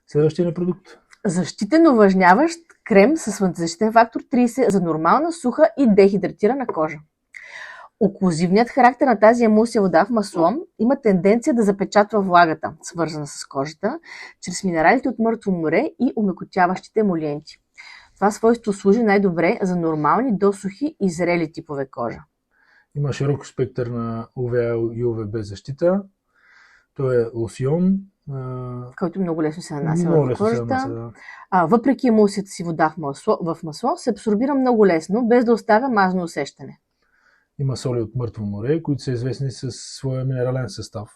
Следващия продукт. Защитен увлажняващ крем със слънцезащитен фактор 30 за нормална, суха и дехидратирана кожа. Оклузивният характер на тази емулсия вода в масло има тенденция да запечатва влагата, свързана с кожата, чрез минералите от мъртво море и омекотяващите емолиенти. Това свойство служи най-добре за нормални, досухи и зрели типове кожа. Има широк спектър на UVA и UVB защита. Той е лосьон, който много лесно се нанася много върху лесно се кожата. нанася, да. Въпреки емулсията си вода в масло, се абсорбира много лесно, без да оставя мазно усещане. Има соли от мъртво море, които са известни със своя минерален състав.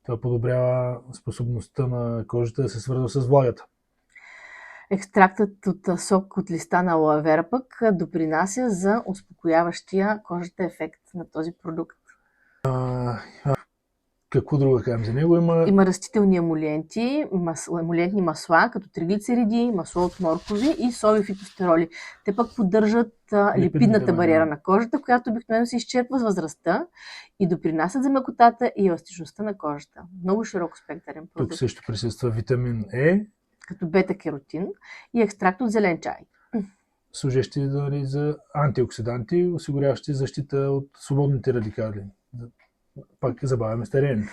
Това подобрява способността на кожата да се свързва с влагата. Екстрактът от сок от листа на алоe вера пък допринася за успокояващия кожата ефект на този продукт. Какво друго да кажем за него? Има растителни емолиенти, емолиентни масла, като триглицериди, масло от моркови и соеви фитостероли. Те пък поддържат липидната бариера на кожата, която обикновено се изчерпва с възрастта и допринасят за мекотата и еластичността на кожата. Много широк спектърен продукт. Тук също присъства витамин Е, като бета-керотин и екстракт от зелен чай. служещи за антиоксиданти, осигуряващи защита от свободните радикали. Пак забавяме стареенето.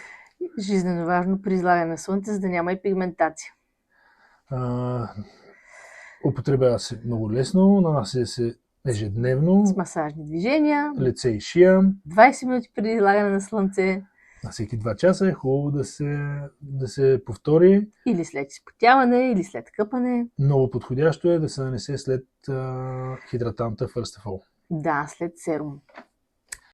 Жизнено важно при излагане на слънце, за да няма и пигментация. Употребява се много лесно, нанася се ежедневно. С масажни движения. Лице и шия. 20 минути преди излагане на слънце. На всеки 2 часа е хубаво да се повтори. Или след изпотяване, или след къпане. Много подходящо е да се нанесе след хидратанта First of All. Да, след серум.